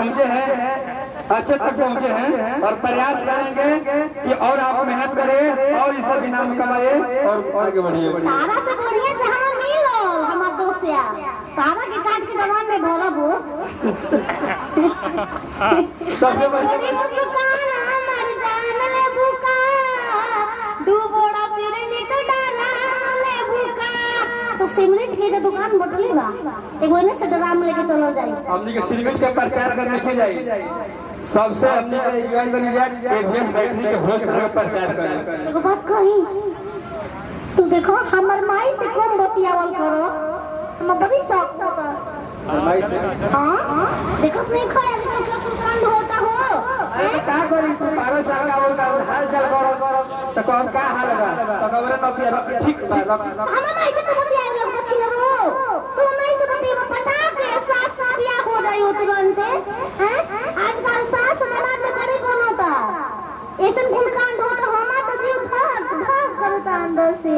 पहुंचे हैं, अच्छे तक पहुंचे हैं और प्रयास करेंगे कि और आप मेहनत करें और इस सब इनाम कमाए और आगे बढ़िए। तारा से बढ़िया जहां मिलो हमार दोस्त यार, तारा के काट के दवान में भरा वो सबसे बढ़िया छोटी मुस्कान हमार जान ले बुका, डूबोड़ा सिर मिट डराम ले बुका। तो सिमरन के दुकान बटले बा एगो ने से डराम लेके चलल जाई, हमनी के सिमरन के प्रचार करने के जाई, सबसे हमनी के यूआई बनी जाए एबीएस बैटरी के होलसेल का प्रचार करें। एगो बात कही, तू देखो हमर माई से कम बतियावल करो, हम बड़ी शौक होता माई से। हाँ देखो नहीं खाया आजकल क्या कांड होता हो। अरे का करी तू पागल सा का बोलता हाल चाल करो तो कौन का हाल बा तो कबरे न ठीक बा रख। हम माई से तो बतिया लोग बच्ची न रो, तू माई से बतिया पटाक के साथ बियाह हो जाई हो तुरंत हैं। आजकल साथ समाज में बड़ी कौन होता ऐसन कुल कांड होता, हमार तो जीव धक धक करता अंदर से।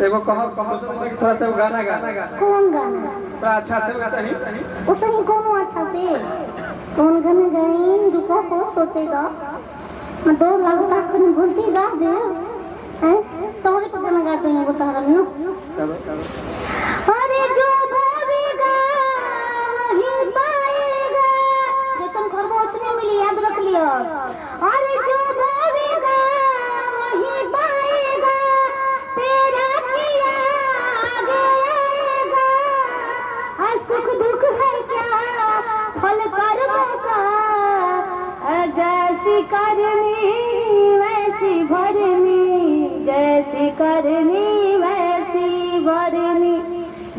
एगो कहो थोड़ा सा गाना गा। कौन गाना? थोड़ा अच्छा से गा सही। उसने कौन अच्छा से कौन गाना गाई रुको को सोचेगा, मैं 2 लाख तक भूलती गा दे हैं तोरे पर गाना गाते हैं वो तारा में। अरे जो बोलेगा वही पाएगा, जैसन करबो उसने मिली याद रख लियो। अरे जो बोलेगा वही पाएगा, तेरा किया आगे आएगा। और सुख दुख है क्या फल कर्मों का, जैसी करनी वैसी भरनी, जैसी करनी वैसी भरनी,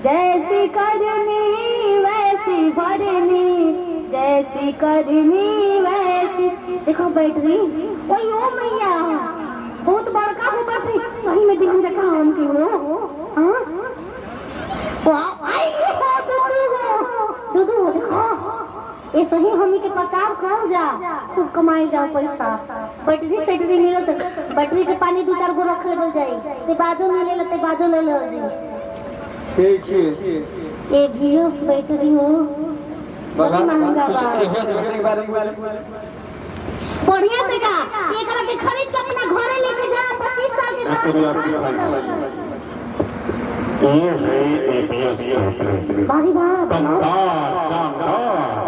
जैसी करनी वैसी भरनी, जैसी करनी वैसी। देखो बैटरी ओए ओ मैया बहुत बड़का हो बैटरी, सही में ध्यान रखा उनकी हो। हाँ वाह आई हो दूधू देखो ऐसे ही हमी के प्रचार कर जा, खूब कमाई जाओ पैसा। बैटरी सेटरी मिलो तो बैटरी के पानी 2-4 गो रख ले जाई, ते बाजो मिले लते बाजो ले लो जी। ठीक है ए वीएस बैटरी हो बड़ी महंगा बा। एबीएस बैटरी के बारे में बढ़िया से का एकरा के खरीद के अपना घरे लेके जा, 25 साल के बाद ये है एबीएस बैटरी। बारी बात दमदार जानदार।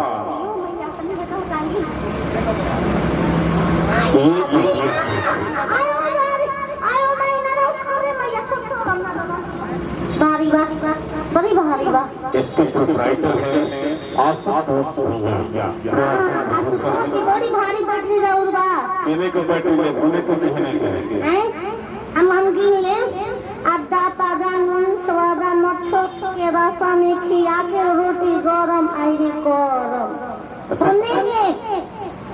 आयो मैं नरस करे मैया छोड़ करना दो। बारी बात बड़ी भारी बा। इसके प्रोप्राइटर है आशुतोष भैया। आशुतोष की बड़ी भारी बैटरी रौर बा। केने को बैटरी ले बोले तो कहने के हैं हम की मिले अद्दा पादा नून स्वादा मच्छो के रसा में खिया के रोटी गरम आईरी गरम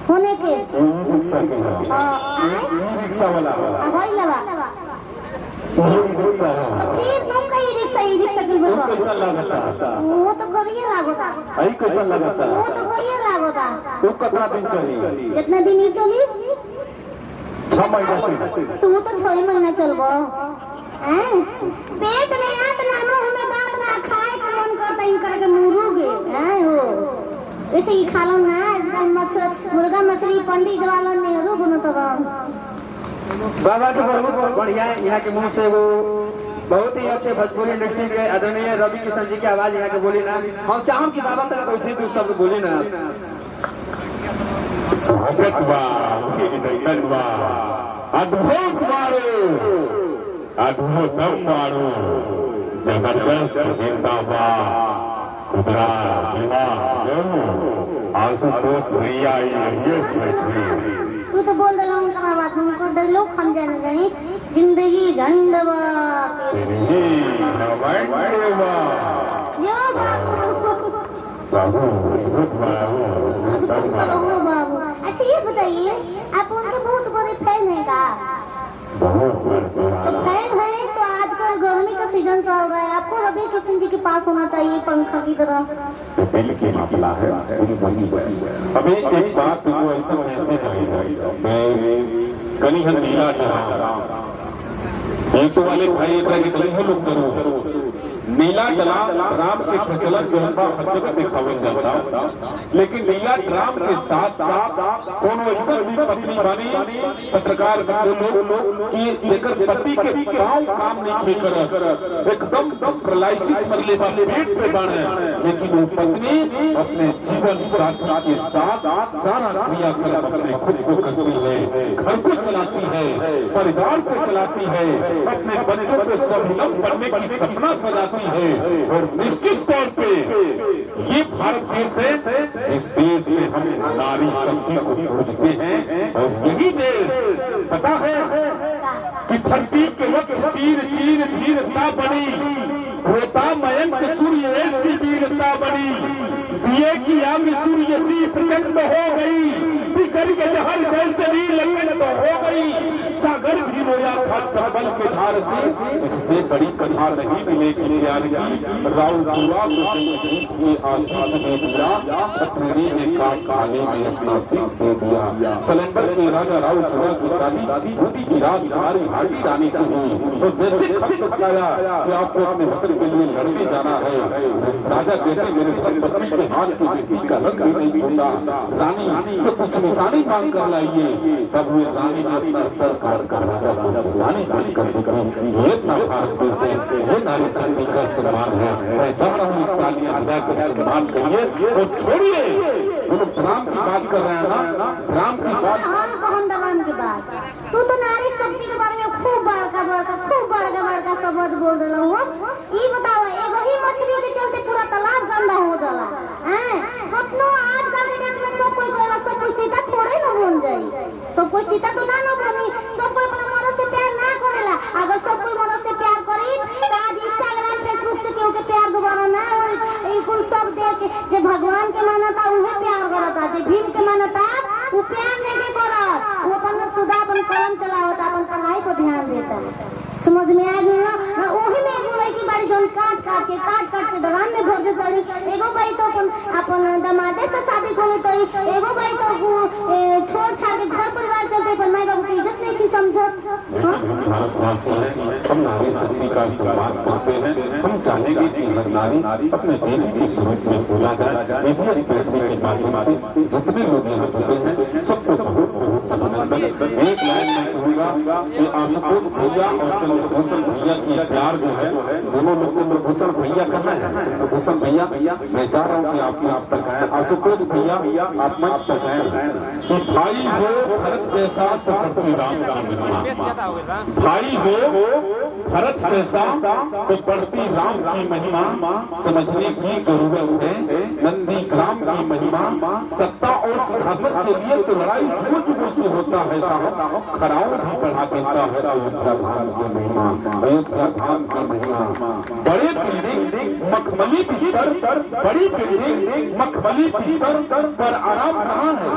होने के रिक्शा के रिक्शा वाला होई लवा रिक्शा तो फिर तुम कहीं रिक्शा ही रिक्शा की बोल कैसा लगता वो तो करिए लागोता आई कैसा लगता वो तो करिए लागोता। वो कितना दिन चली? कितना दिन ही चली? 6 महीना से। तू तो 6 महीना चलबो हैं। पेट में आत ना मुंह में दांत ना, खाए का मन करता इनकर के मुर्गे हैं हो ऐसे ही खा लो ना। आजकल मुर्गा मछली पंडित जवाहरलाल नेहरू बनत रहा। बाबा तो बहुत बढ़िया यहाँ के मुंह से वो बहुत ही अच्छे भोजपुरी इंडस्ट्री के आदरणीय रवि किशन जी की आवाज यहाँ के बोली ना। हम चाहूँ कि बाबा तरफ वैसे तू सब बोली ना। स्वागत बा बा अद्भुत मारो अद्भुतम मारो जबरदस्त जिंदाबाद खुदरा विवाह जरूर आशुतोष भैया यश बैटरी। तू तो बोल रहा हूँ कहाँ बात में उनको डायलॉग हम जाने नहीं। जिंदगी झंडवा यो बाबू बाबू। अच्छा ये बताइए आप उनके बहुत बड़े फैन है का? तो फैन है तो आजकल गर्मी का सीजन चल रहा है, आपको रवि किशन जी के पास होना चाहिए पंखा की तरह। दिल की मामला है। अभी एक बात तुमको ऐसा मैसेज आएगा, मैं कल हम नीला एक वाले भाई एक लोग करो नीला ड्राम के प्रचलन जो है हर जगह दिखावल जाता, लेकिन नीला ड्राम के साथ साथ कोनो ऐसा भी पत्नी बनी पत्रकार लोग कि जेकर पति के पांव काम नहीं करत, एकदम पैरालिसिस मरले बा, पेट पे बने, लेकिन वो पत्नी अपने जीवन साथी के साथ सारा क्रियाकलाप अपने खुद को करती है, घर को चलाती है, परिवार को चलाती है, अपने बच्चों को स्वावलंबी बनने की सपना सजाती है। और निश्चित तौर पे ये भारत देश है जिस देश में हम नारी शक्ति को पूजते हैं, और यही देश पता है कि धरती के वक्त चीर चीर धीरता बनी, होता मयंक सूर्य ऐसी वीरता बनी, दिए की आग सूर्य सी प्रचंड हो गई, बिखर के जहर जैसे भी लंगट हो गई, सागर भी रोया था चंबल के धार से, इससे बड़ी कथा नहीं मिलेगी प्यार की, राव जुआ को आशीष दे दिया, छतरी ने काट खाने में अपना शीश दे दिया, सलेंडर के राजा राव जुआ की शादी बूटी की रात हमारी हाटी रानी से हुई, और जैसे खत बताया कि आपको अपने वतन के लिए लड़ने जाना है, राजा कहते मेरे धर्मपत्नी के हाथ की बेटी का रंग भी नहीं छूटा, रानी से कुछ निशानी मांग कर लाइए, तब वो रानी ने अपना सर काट कर राजा को निशानी मांग कर दी। ये इतना भारत देश है, ये नारी शक्ति का सम्मान है। मैं चाह रहा हूँ तालियां बजाकर सम्मान करिए, और छोड़िए जो लोग ड्राम की बात कर रहे हैं ना, ड्राम की बात की बात, तू तो नारी शक्ति के बारे में खूब बड़का शब्द बोल रहा हूँ। ये बताओ एगो ही मछली के चलते पूरा तालाब गंदा हो जाला, हैं? कितनो आजकल के डेट में सब कोई कहला, सब कोई सीता थोड़े न बन जाई, सब कोई सीता तो ना बनी, सब कोई अपना मर्द से प्यार ना करेला। अगर सब कोई मर्द से प्यार करी तो आज इंस्टाग्राम फेसबुक से केहू के प्यार दोबारा ना होई, कुल सब देख के जे भगवान के मानता उहे प्यार करता, जे भीम के मानता वो प्यार नहीं करत, वो अपन सुधा अपन कलम चलावता, अपन पढ़ाई पर ध्यान देता। समझ में आ गई ना? वही में एगो लड़की बाड़ी जौन काट के दराम में भर देता, एगो भाई तो अपन दमादे से शादी करे, तो एगो भाई तो छोड़ छाड़ के घर परिवार चलते, पर माई बाबू की इज्जत नहीं थी समझत। भारतवासी हैं, हम नारी शक्ति का सम्मान करते हैं, हम चाहेंगे कि हर नारी अपने देवी के स्वरूप में पूजा जाए। इस बैठने के माध्यम से जितने लोग यहाँ जुटे हैं सबको बहुत बहुत अभिनंदन। एक लाइन में कहूँगा कि आशुतोष भैया और चंद्रभूषण भैया की प्यार जो है, दोनों लोग, चंद्रभूषण भैया कहाँ है? चंद्रभूषण भैया मैं चाह रहा हूँ कि आप मंच तक आए, आशुतोष भैया आप मंच तक आए, कि भाई हो भरत जैसा तो बढ़ती राम की महिमा, भाई हो भरत जैसा तो बढ़ती राम की महिमा, समझने की जरूरत है नंदी ग्राम की महिमा, सत्ता और सिंहासन के लिए तो लड़ाई जुगों से होता है साहब, खराव भी बढ़ा देता है अयोध्या धाम की महिमा, अयोध्या धाम की महिमा। बड़े बिल्डिंग मखमली बिस्तर, बड़ी बिल्डिंग मखमली बिस्तर पर आराम कहाँ है,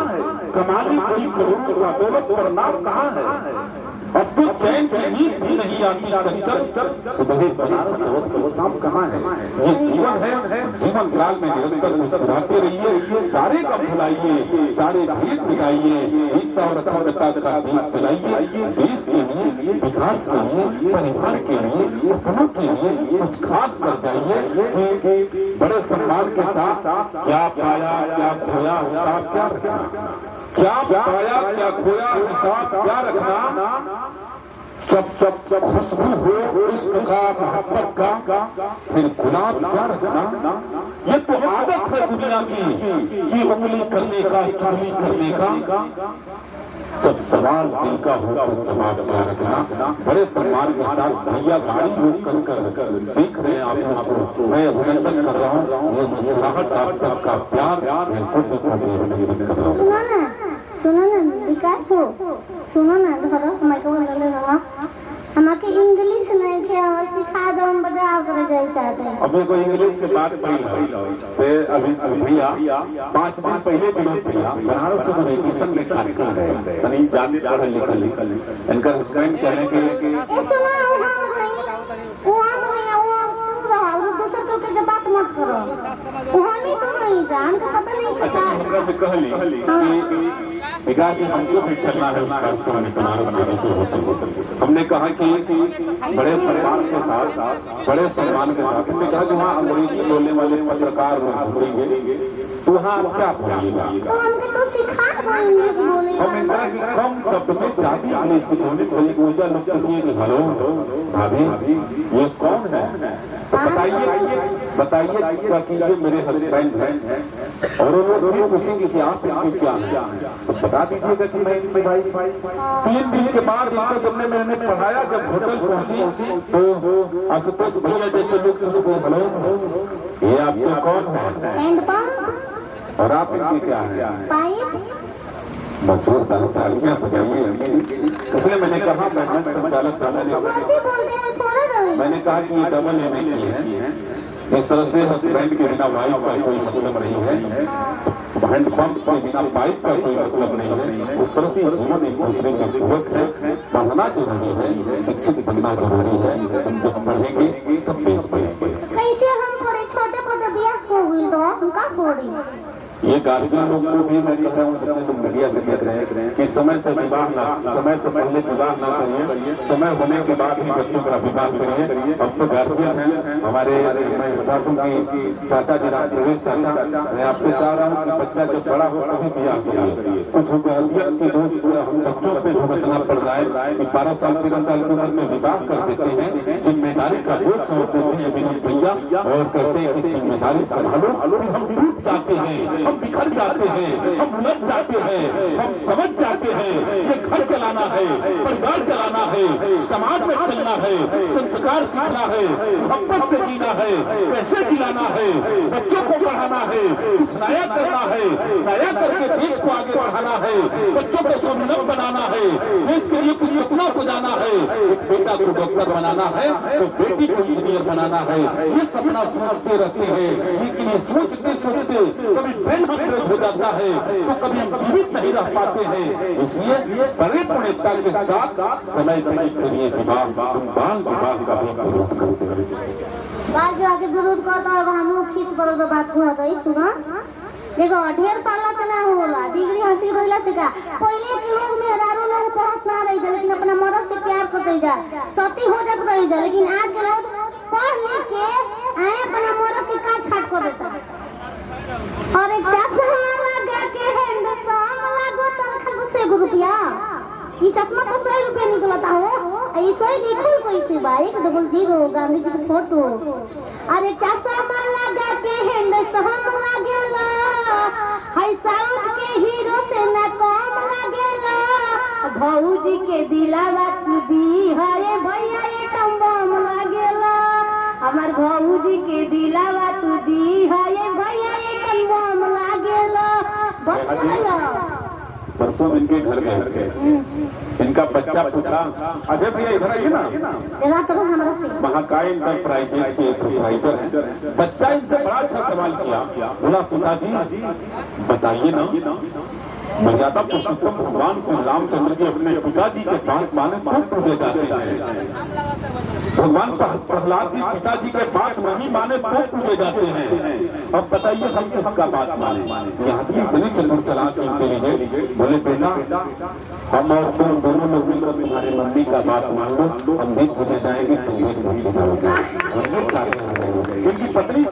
कमाली कोई करोड़ों का दौलत पर नाम कहाँ है, अब तो चैन की नींद भी नहीं आती चंचल सुबह बनारस अवध की शाम कहाँ है। ये जीवन है, जीवन काल में निरंतर मुस्कुराते रहिए, सारे का भुलाइए, सारे भेद मिटाइए, एकता और अखंडता का दीप जलाइए, देश के लिए, विकास के लिए, परिवार के लिए, अपनों के लिए कुछ खास कर जाइए कि बड़े सम्मान के साथ क्या पाया क्या खोया हिसाब क्या रखना, क्या पाया क्या खोया हिसाब क्या रखना, जब खुशबू हो इश्क का मोहब्बत का फिर गुलाब क्या रखना। ये तो आदत है दुनिया की कि उंगली करने का, चुगली करने का, जब सवाल दिल का हो तो जवाब क्या रखना। बड़े सम्मान के साथ भैया गाड़ी रोक कर देख रहे हैं आप लोगों को, मैं अभिनंदन कर रहा हूँ। ये मुस्कुराहट आप सबका प्यार मैं खुद अभिनंदन कर रहा हूँ। सुनो ना विकास हो, सुनो ना धरो माइक्रोफोन ले रहा, हमारे इंग्लिश नहीं खे सिखा दो, हम बजाव करे जाए चाहते हैं। अब को इंग्लिश के बात पहले अभी भैया 5 दिन पहले विनोद भैया बनारस से वेकेशन में कार्यक्रम गए, तनी जाने पढ़े लिखल इनका हस्बैंड कह रहे कि सुनो वहाँ दूसरे तो के बात मत करो, वहाँ भी तो नहीं जान का पता नहीं। अच्छा हमरा से कहली कि विकास जी हमको भी चलना है उस कार्य को हमें बनारस से होटल हमने कहा कि बड़े सम्मान के साथ हमने कहा कि वहाँ अंग्रेजी बोलने वाले पत्रकार लोग ढूंढेंगे तो वहाँ आप क्या बोलिएगा? तो सिखा दो इंग्लिश बोले। हमने कहा कि कम शब्द में ज्यादा इंग्लिश सिखाने वाली कोई लोग पूछिए कि हेलो भाभी ये कौन है, तो बताइए कि ये मेरे हस्बैंड हैं, और वो लोग भी पूछेंगे कि आप इनके क्या है, तो बता दीजिएगा कि मैं इनके भाई। 3 दिन के बाद इनको जब मैंने पढ़ाया, जब होटल पहुंची तो आशुतोष भैया जैसे लोग पूछते हेलो ये आपके कौन है, हैंडपंप और आप इनके क्या है, पाइप। मजबूर तालियां बजाइए। इसलिए मैंने कहा मैं संचालक मैंने कहा कि ये डबल एम की है, जिस तरह से हस्बैंड के बिना वाइफ का कोई मतलब नहीं है, हैंडपंप के बिना पाइप का कोई मतलब नहीं है, उस तरह से जीवन एक दूसरे के पूरक है। पढ़ना जरूरी है, शिक्षित बनना जरूरी है, हम जब पढ़ेंगे तब देश पढ़ेंगे। कैसे हम थोड़े छोटे पौधे ब्याह हो गई तो हम का फोड़ी। ये गार्जियन लोग को भी मैं कह रहा हूँ, जितने लोग मीडिया से देख रहे हैं कि समय से विवाह ना, समय से पहले विवाह ना करिए, समय होने के बाद ही बच्चों का विवाह करिए। अब तो गार्जियन है हमारे, मैं बता दूं कि चाचा जी प्रवेश चाचा, मैं आपसे चाह रहा हूँ कि बच्चा जब बड़ा हो तभी विवाह करिए। कुछ गार्जियन के दोस्त हम बच्चों पे भुगतना पड़ जाए कि 12 साल 13 साल की उम्र में विवाह कर देते हैं, जिम्मेदारी का बोझ सौंप देते हैं विनोद भैया, और कहते हैं कि जिम्मेदारी संभालो। हम टूट जाते हैं, हम बिखर जाते हैं, हम उलझ जाते हैं, हम समझ जाते हैं ये घर चलाना है, परिवार चलाना है, समाज में चलना है, संस्कार सीखना है, मोहब्बत से जीना है, कैसे जिलाना है, बच्चों को पढ़ाना है, कुछ नया करना है, नया करके देश को आगे बढ़ाना है, बच्चों को स्वावलंबी बनाना है, देश के लिए कुछ सपना सजाना है। एक बेटा को डॉक्टर बनाना है तो बेटी को इंजीनियर बनाना है, ये सपना सोचते रहते हैं, लेकिन ये सोचते सोचते कभी ब्रेन हेमरेज हो जाता है तो कभी हम जीवित नहीं रह पाते हैं। इसलिए बड़े पुण्यता के साथ समय करिए विवाह, बाल विवाह का भी विरोध करते हैं। बाल विवाह के विरोध करता है, हम खींच बल बात होता है। सुना देखो, ढेर पढ़ला से ना होला, डिग्री हासिल करला से का। पहले के लोग मेहरारू लोग पढ़त ना रही जा, लेकिन अपना मर्द से प्यार करते जा, सती हो जात रही जा, लेकिन आज के लोग पढ़ लिख के आए अपना मर्द की काट छाट कर देता है। और एक चश्मा लगा के हैंडसम लगो तनखा को 100 रुपया, ये चश्मा को 100 रुपया निकलता हो, ऐसे ही लिखल कैसे बा 100 गांधी जी की फोटो। अरे चश्मा लगा के हैंडसम लगेला, हाय साउथ के हीरो से ना कम लगेला, भौजी के दिलावा तू दी है भैया ये टम्बम लगेला, हमार भौजी के दिलावा तू दी है भैया ये टम्बम लगेला। परसों इनके घर गए, इनका बच्चा पूछा, अजय भैया इधर आइए ना, महाकाय इंटरप्राइजेज के प्रोप्राइटर हैं। बच्चा इनसे बड़ा अच्छा सवाल किया, बोला पिताजी बताइए ना, मर्यादा पुरुषोत्तम भगवान श्री रामचंद्र जी अपने पिताजी के बात माने तो पूजे जाते हैं, भगवान प्रहलाद जी पिताजी के बात नहीं माने तो पूजे जाते हैं। अब बताइए हम किसका बात माने? यहाँ भी इतने चतुर चालाक इंटेलिजेंट, बोले बेटा हम और तुम दोनों लोग मिलकर तुम्हारे मम्मी का बात मान लो, हम भी पूजे जाएंगे, तुम भी पूजे जाओगे, क्योंकि पत्नी